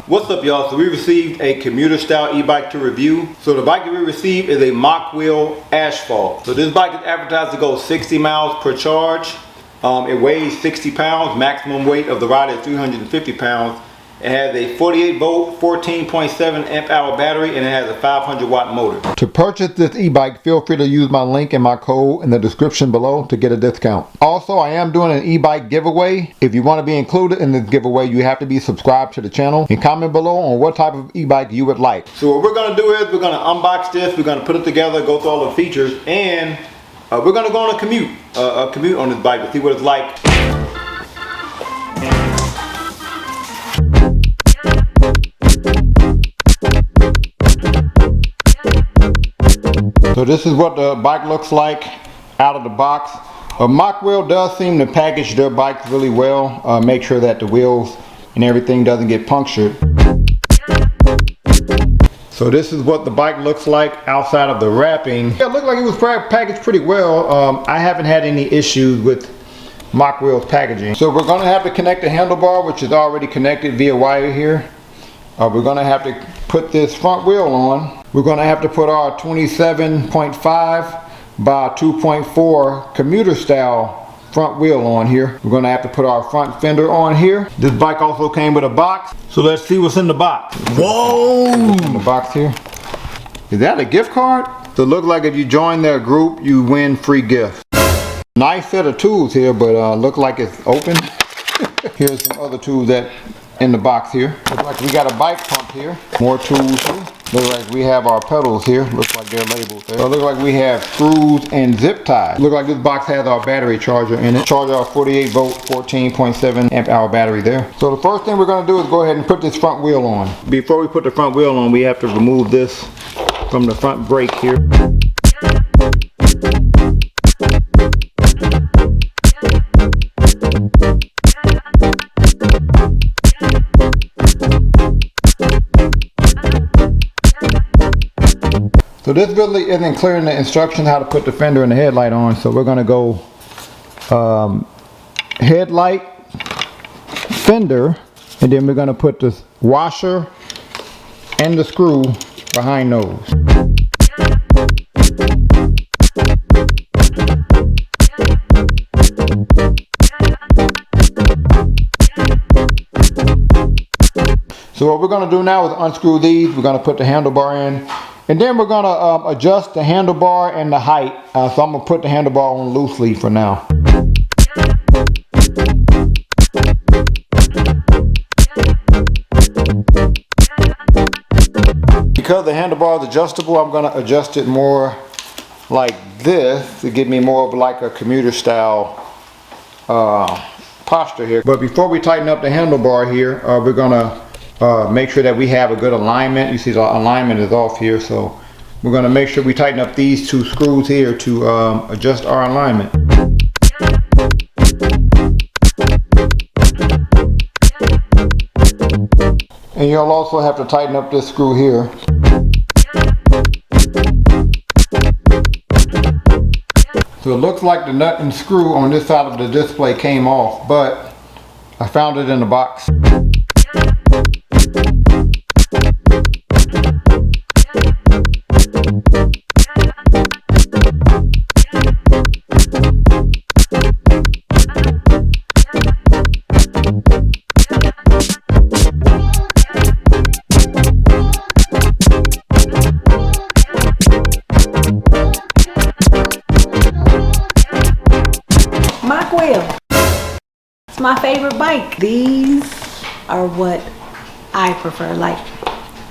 What's up, y'all? So we received a commuter style e-bike to review. So the bike that we received is a Mokwheel Asphalt. So this bike is advertised to go 60 miles per charge. It weighs 60 pounds. Maximum weight of the ride is 350 pounds. It has a 48 volt, 14.7 amp hour battery, and it has a 500 watt motor. To purchase this e-bike, feel free to use my link and my code in the description below to get a discount. Also, I am doing an e-bike giveaway. If you want to be included in this giveaway, you have to be subscribed to the channel, and comment below on what type of e-bike you would like. So what we're going to do is we're going to unbox this, we're going to put it together, go through all the features, and we're going to go on a commute on this bike to see what it's like. So this is what the bike looks like out of the box. Mokwheel does seem to package their bikes really well. Make sure that the wheels and everything doesn't get punctured. So this is what the bike looks like outside of the wrapping. Yeah, it looked like it was packaged pretty well. I haven't had any issues with Mokwheel's packaging. So we're going to have to connect the handlebar, which is already connected via wire here. We're going to have to put this front wheel on. We're going to have to put our 27.5 by 2.4 commuter style front wheel on here. We're going to have to put our front fender on here. This bike also came with a box. So let's see what's in the box. Whoa! In the box here. Is that a gift card? So it looks like if you join their group, you win free gifts. Nice set of tools here, but look like it's open. Here's some other tools that in the box here. Looks like we got a bike pump here. More tools here. Looks like we have our pedals here. Looks like they're labeled there. So it looks like we have screws and zip ties. Looks like this box has our battery charger in it. Charge our 48 volt, 14.7 amp hour battery there. So the first thing we're going to do is go ahead and put this front wheel on. Before we put the front wheel on, we have to remove this from the front brake here. So this really isn't clear in the instructions how to put the fender and the headlight on, so we're going to go headlight, fender, and then we're going to put the washer and the screw behind those. So what we're going to do now is unscrew these. We're going to put the handlebar in. And then we're going to adjust the handlebar and the height. So I'm going to put the handlebar on loosely for now. Because the handlebar is adjustable, I'm going to adjust it more like this to give me more of like a commuter style posture here. But before we tighten up the handlebar here, we're going to make sure that we have a good alignment. You see the alignment is off here, so we're going to make sure we tighten up these two screws here to adjust our alignment. And you'll also have to tighten up this screw here. So it looks like the nut and screw on this side of the display came off, but I found it in the box. Mokwheel. It's my favorite bike. These are what I prefer. Like,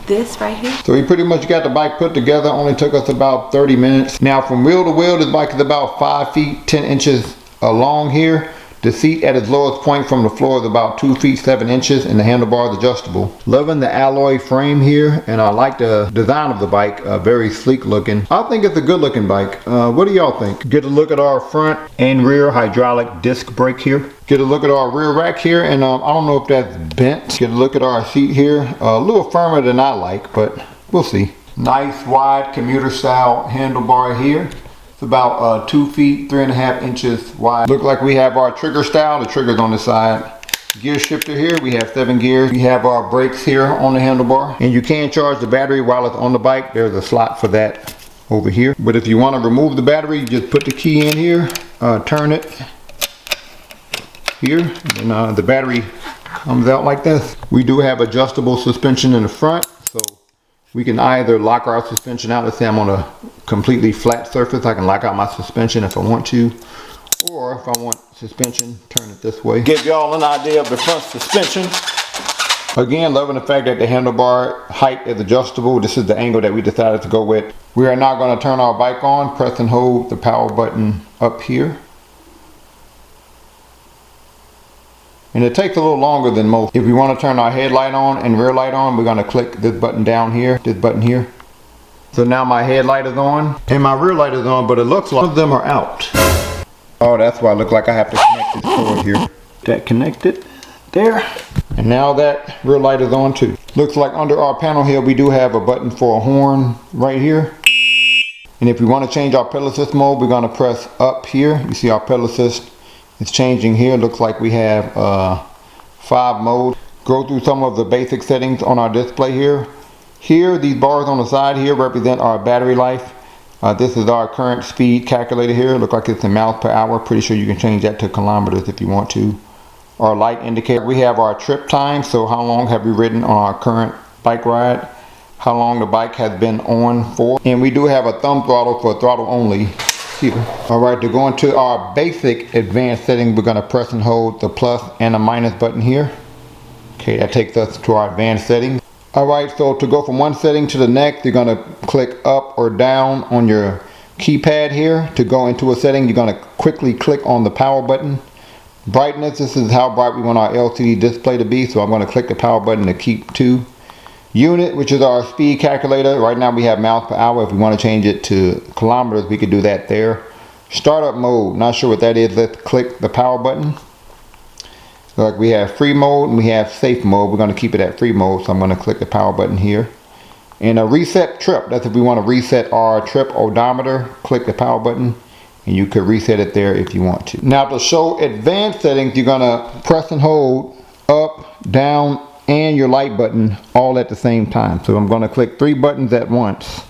This right here? So we pretty much got the bike put together. Only took us about 30 minutes. Now from wheel to wheel, this bike is about 5 feet 10 inches long here. The seat at its lowest point from the floor is about 2 feet 7 inches, and the handlebar is adjustable. Loving the alloy frame here, and I like the design of the bike. Very sleek looking. I think it's a good looking bike. What do y'all think? Get a look at our front and rear hydraulic disc brake here. Get a look at our rear rack here, and I don't know if that's bent. Get a look at our seat here. A little firmer than I like, but we'll see. Nice wide commuter style handlebar here. It's about 2 feet 3.5 inches wide. Look like we have our trigger style. The trigger's on the side. Gear shifter here. We have 7 gears. We have our brakes here on the handlebar. And you can charge the battery while it's on the bike. There's a slot for that over here. But if you want to remove the battery, you just put the key in here, turn it here, and the battery comes out like this. We do have adjustable suspension in the front, so we can either lock our suspension out. Let's say I'm on a completely flat surface, I can lock out my suspension if I want to. Or if I want suspension, turn it this way. Give y'all an idea of the front suspension. Again, loving the fact that the handlebar height is adjustable. This is the angle that we decided to go with. We are now going to turn our bike on. Press and hold the power button up here. And it takes a little longer than most. If we want to turn our headlight on and rear light on, we're going to click this button down here, this button here. So now my headlight is on and my rear light is on, but it looks like some of them are out. Oh, that's why it looks like I have to connect this cord here. That connected there. And now that rear light is on too. Looks like under our panel here, we do have a button for a horn right here. And if we want to change our pedal assist mode, we're going to press up here. You see our pedal assist. It's changing here. Looks like we have 5 modes. Go through some of the basic settings on our display here. Here, these bars on the side here represent our battery life. This is our current speed calculator here. Look like it's in miles per hour. Pretty sure you can change that to kilometers if you want to. Our light indicator. We have our trip time. So how long have we ridden on our current bike ride? How long the bike has been on for. And we do have a thumb throttle for throttle only. Alright, to go into our basic advanced setting, we're going to press and hold the plus and the minus button here. Okay, that takes us to our advanced setting. Alright, so to go from one setting to the next, you're going to click up or down on your keypad here. To go into a setting, you're going to quickly click on the power button. Brightness, this is how bright we want our LCD display to be, so I'm going to click the power button to keep 2. Unit, which is our speed calculator. Right now we have miles per hour. If we want to change it to kilometers, we could do that there. Startup mode, not sure what that is. Let's click the power button. So like we have free mode and we have safe mode. We're going to keep it at free mode, so I'm going to click the power button here. And a reset trip, that's if we want to reset our trip odometer. Click the power button and you could reset it there if you want to. Now to show advanced settings, you're going to press and hold up, down, and your light button all at the same time. So I'm going to click 3 buttons at once.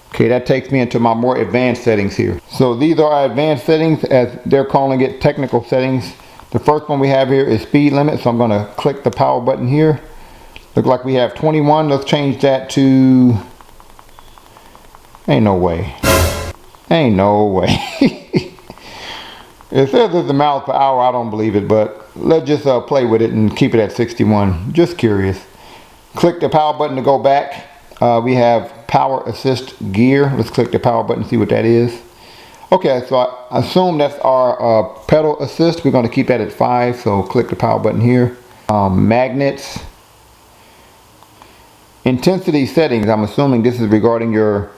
Okay, that takes me into my more advanced settings here. So these are our advanced settings, as they're calling it, technical settings. The first one we have here is speed limit, so I'm going to click the power button here. Look like we have 21. Let's change that to... Ain't no way. Ain't no way. It says it's the miles per hour. I don't believe it, but let's just play with it and keep it at 61. Just curious. Click the power button to go back. We have power assist gear. Let's click the power button and see what that is. Okay, so I assume that's our pedal assist. We're going to keep that at 5, so click the power button here. Magnets. Intensity settings. I'm assuming this is regarding your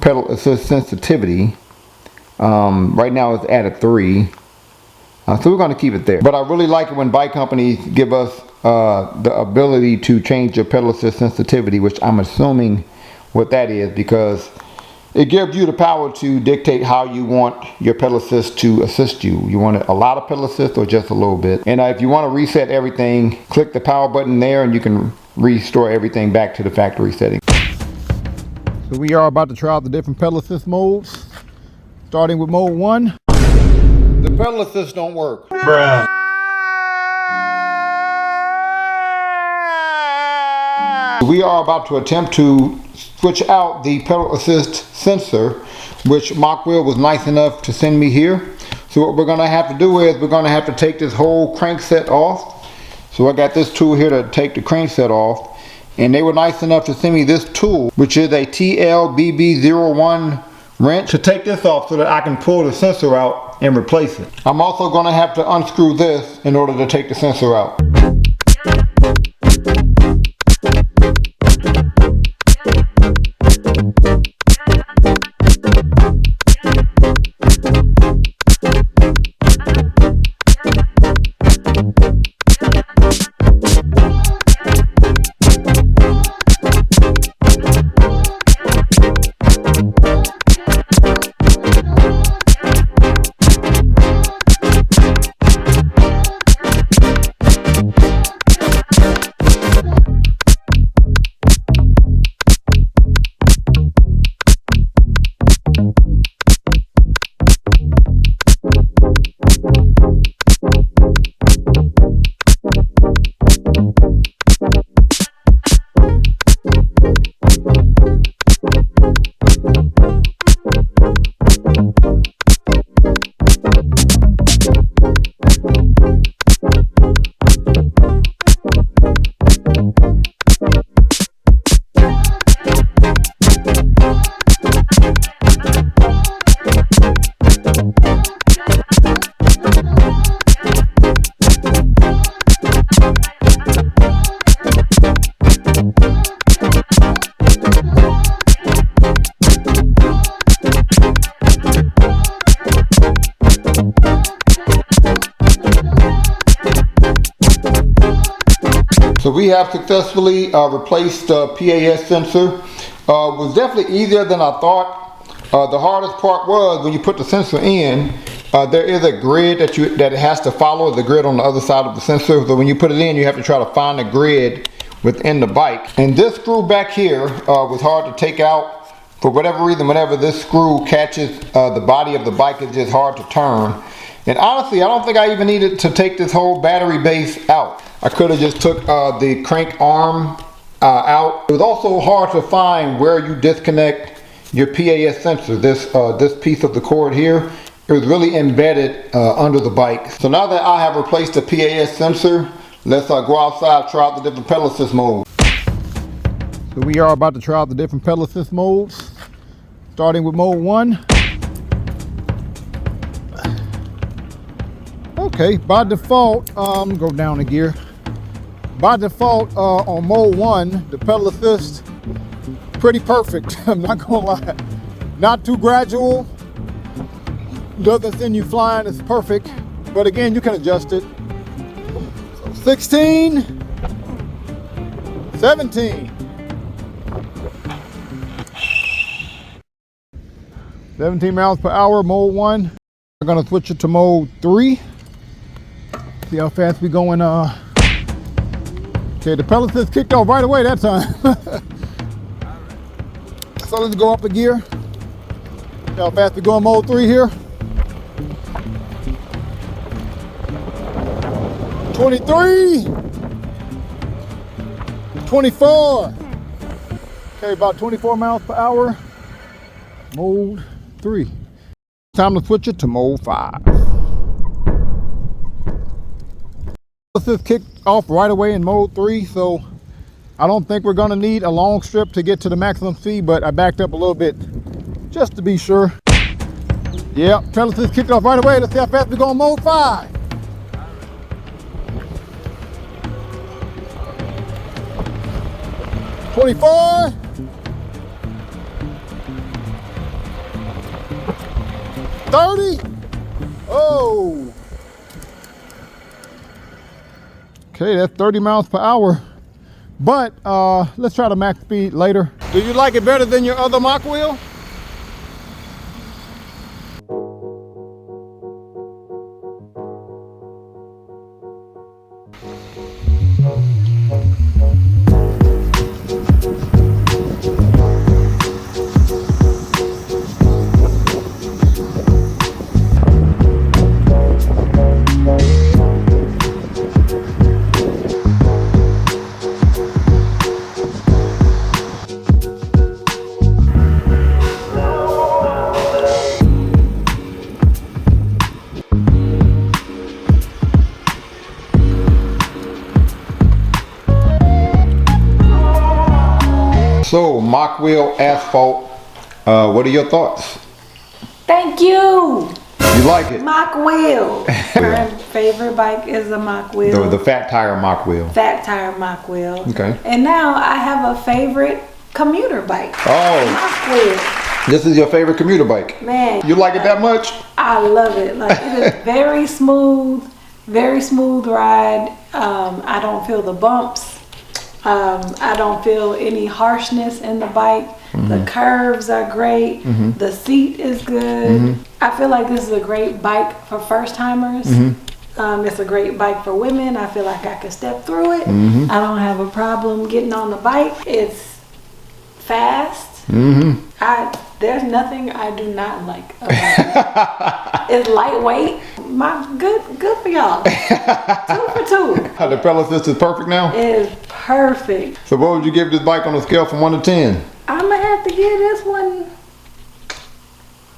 pedal assist sensitivity. Right now it's at a 3, so we're going to keep it there. But I really like it when bike companies give us the ability to change your pedal assist sensitivity, which I'm assuming what that is, because it gives you the power to dictate how you want your pedal assist to assist you. You want a lot of pedal assist or just a little bit. And if you want to reset everything, click the power button there and you can restore everything back to the factory setting. So we are about to try out the different pedal assist modes. Starting with mode 1. The pedal assist don't work. Bruh. We are about to attempt to switch out the pedal assist sensor, which Mokwheel was nice enough to send me here. So what we're going to have to do is we're going to have to take this whole crank set off, So I got this tool here to take the crankset off. And they were nice enough to send me this tool, which is a TLBB01 wrench, to take this off so that I can pull the sensor out and replace it. I'm also going to have to unscrew this in order to take the sensor out. So we have successfully replaced the PAS sensor. It was definitely easier than I thought. The hardest part was when you put the sensor in, there is a grid that it has to follow, the grid on the other side of the sensor. So when you put it in, you have to try to find the grid within the bike. And this screw back here was hard to take out. For whatever reason, whenever this screw catches the body of the bike, it's just hard to turn. And honestly, I don't think I even needed to take this whole battery base out. I could have just took the crank arm out. It was also hard to find where you disconnect your PAS sensor. This piece of the cord here, it was really embedded under the bike. So now that I have replaced the PAS sensor, let's go outside, try out the different pedal assist modes. So we are about to try out the different pedal assist modes, starting with mode 1. Okay, by default, go down a gear. By default, on mode 1, the pedal assist, pretty perfect. I'm not gonna lie. Not too gradual. Doesn't send you flying, it's perfect. But again, you can adjust it. So 16, 17. 17 miles per hour, mode 1. We're gonna switch it to mode 3. See how fast we going. Okay, the pedal assist kicked off right away that time. So let's go up a gear. See how fast we go in mode 3 here. 23, 24. Okay, about 24 miles per hour. Mode 3. Time to switch it to mode 5. This kicked off right away in mode 3, so I don't think we're going to need a long strip to get to the maximum speed, but I backed up a little bit just to be sure. Yeah, pedal assist kicked off right away. Let's see how fast we go in mode 5. $24. $30. Oh. Okay, that's 30 miles per hour. But let's try the max speed later. Do you like it better than your other Mokwheel? So, Mokwheel Asphalt, what are your thoughts? Thank you. You like it? Mokwheel. My favorite bike is a Mokwheel. The fat tire Mokwheel. Fat tire Mokwheel. Okay. And now I have a favorite commuter bike. Oh. Mokwheel. This is your favorite commuter bike? Man. You like it that much? I love it. Like, it is very smooth ride. I don't feel the bumps. I don't feel any harshness in the bike. The curves are great. The seat is good. I feel like this is a great bike for first timers. It's a great bike for women. I feel like I can step through it. I don't have a problem getting on the bike. It's fast. There's nothing I do not like about it. It's lightweight. Good for y'all. 2 for 2. The pedal assist is perfect now? It is perfect. So what would you give this bike on a scale from 1 to 10? I'm gonna have to give this one.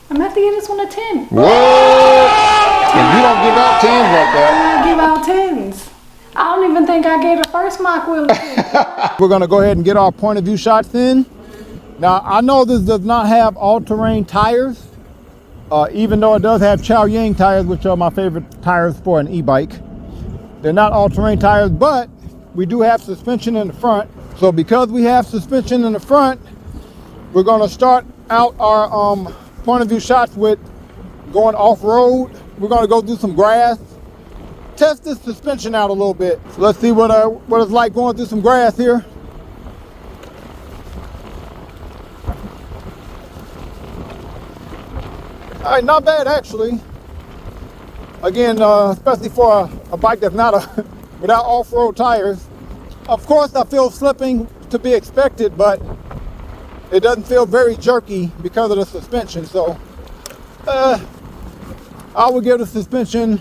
I'm gonna have to give this one a 10. What? And you don't give out 10s like that. I give out 10s. I don't even think I gave the first Mokwheel a 10. We're gonna go ahead and get our point of view shots in. Now, I know this does not have all-terrain tires, even though it does have Chow Yang tires, which are my favorite tires for an e-bike. They're not all-terrain tires, but we do have suspension in the front. So because we have suspension in the front, we're gonna start out our point of view shots with going off-road. We're gonna go do some grass, test this suspension out a little bit. So let's see what it's like going through some grass here. All right, not bad actually. Again, especially for a bike that's not without off-road tires. Of course, I feel slipping to be expected, but it doesn't feel very jerky because of the suspension. So, I would give the suspension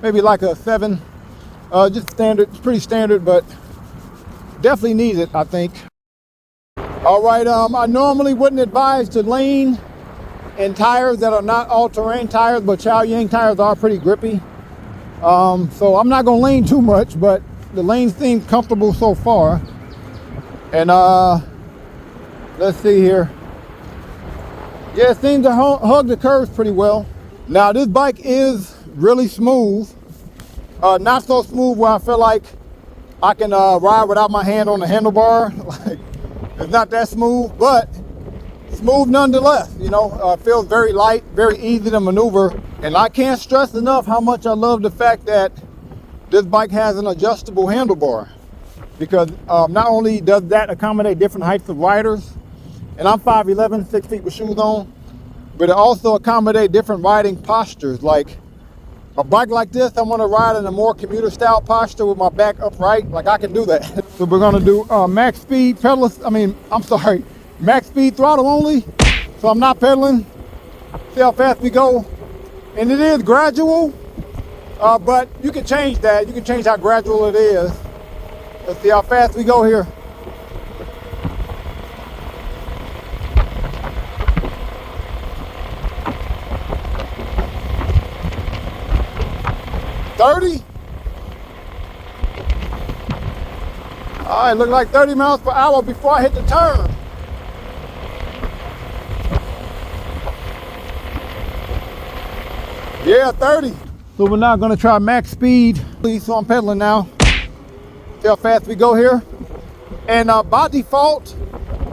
maybe like a 7. Just standard, it's pretty standard, but definitely needs it, I think. All right, I normally wouldn't advise to lane in tires that are not all-terrain tires, but Chow Yang tires are pretty grippy. So I'm not gonna lane too much, but the lanes seem comfortable so far. And let's see here. Yeah, it seems to hug the curves pretty well. Now this bike is really smooth. Not so smooth where I feel like I can ride without my hand on the handlebar. Like, it's not that smooth, but smooth nonetheless. You know, feels very light, very easy to maneuver. And I can't stress enough how much I love the fact that this bike has an adjustable handlebar, because not only does that accommodate different heights of riders, and I'm 5'11", 6 feet with shoes on, but it also accommodates different riding postures. Like a bike like this, I want to ride in a more commuter style posture with my back upright. Like I can do that. So we're gonna do max speed max speed throttle only. So I'm not pedaling. See how fast we go. And it is gradual, but you can change that. You can change how gradual it is. Let's see how fast we go here. $30. All right, look like 30 miles per hour before I hit the turn. Yeah, 30. So we're now gonna try max speed. So I'm pedaling now. See how fast we go here. And by default,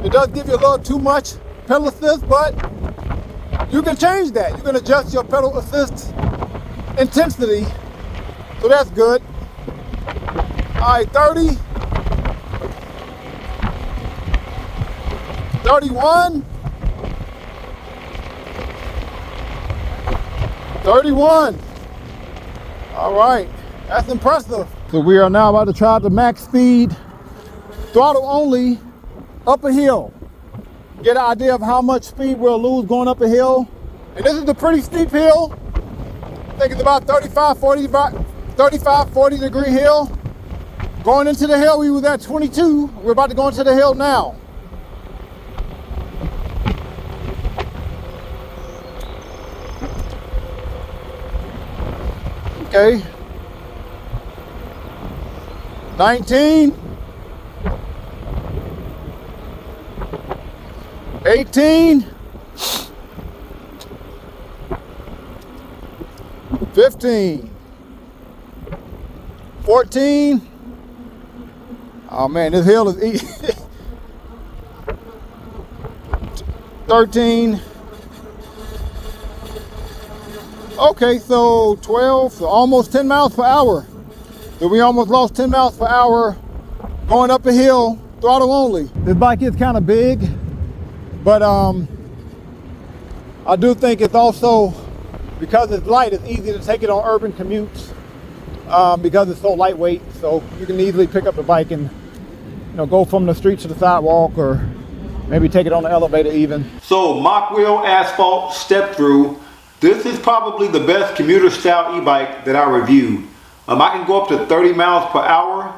it does give you a little too much pedal assist, but you can change that. You can adjust your pedal assist intensity. So that's good. All right, 30. 31. 31. All right, that's impressive. So we are now about to try the max speed, throttle only, up a hill. Get an idea of how much speed we'll lose going up a hill. And this is a pretty steep hill. I think it's about 40 degree hill. Going into the hill, we was at 22. We're about to go into the hill now. Okay. 19. 18, 15, 14. Oh man, this hill is easy. 13. Okay, so 12, so almost 10 miles per hour. So we almost lost 10 miles per hour going up a hill, throttle only. This bike is kind of big, but I do think it's also, because it's light, it's easy to take it on urban commutes because it's so lightweight. So you can easily pick up the bike and go from the street to the sidewalk, or maybe take it on the elevator even. So Mokwheel Asphalt Step Through. This is probably the best commuter style e-bike that I reviewed. I can go up to 30 miles per hour.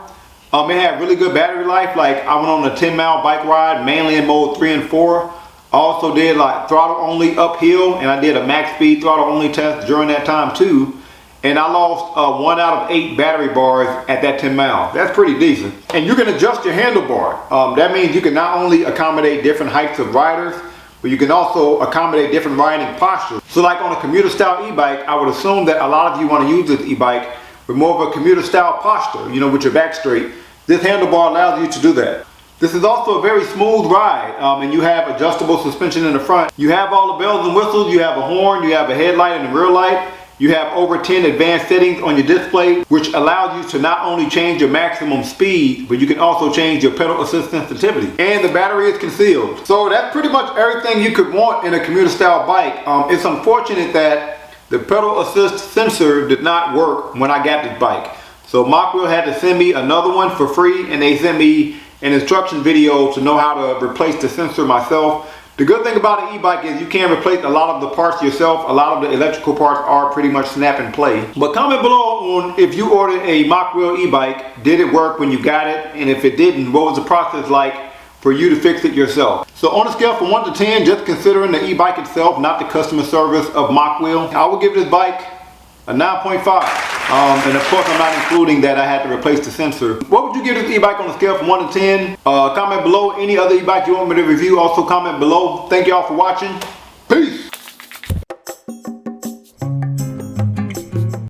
It had really good battery life. Like, I went on a 10-mile bike ride, mainly in mode 3 and 4. I also did like throttle only uphill, and I did a max speed throttle only test during that time too. And I lost 1 out of 8 battery bars at that 10 miles. That's pretty decent. And you can adjust your handlebar. That means you can not only accommodate different heights of riders, but you can also accommodate different riding postures. So like on a commuter style e-bike, I would assume that a lot of you want to use this e-bike with more of a commuter style posture, with your back straight. This handlebar allows you to do that. This is also a very smooth ride, and you have adjustable suspension in the front. You have all the bells and whistles. You have a horn, you have a headlight and a rear light. You have over 10 advanced settings on your display, which allows you to not only change your maximum speed, but you can also change your pedal assist sensitivity. And the battery is concealed. So that's pretty much everything you could want in a commuter style bike. It's unfortunate that the pedal assist sensor did not work when I got this bike. So Mokwheel had to send me another one for free, and they sent me an instruction video to know how to replace the sensor myself. The good thing about an e-bike is you can replace a lot of the parts yourself. A lot of the electrical parts are pretty much snap and play. But comment below on if you ordered a Mokwheel e-bike, did it work when you got it? And if it didn't, what was the process like for you to fix it yourself? So on a scale from 1 to 10, just considering the e-bike itself, not the customer service of Mokwheel, I will give this bike a 9.5. And of course I'm not including that I had to replace the sensor. What would you give this e-bike on a scale from 1 to 10? Comment below any other e-bike you want me to review. Also comment below. Thank y'all for watching. Peace.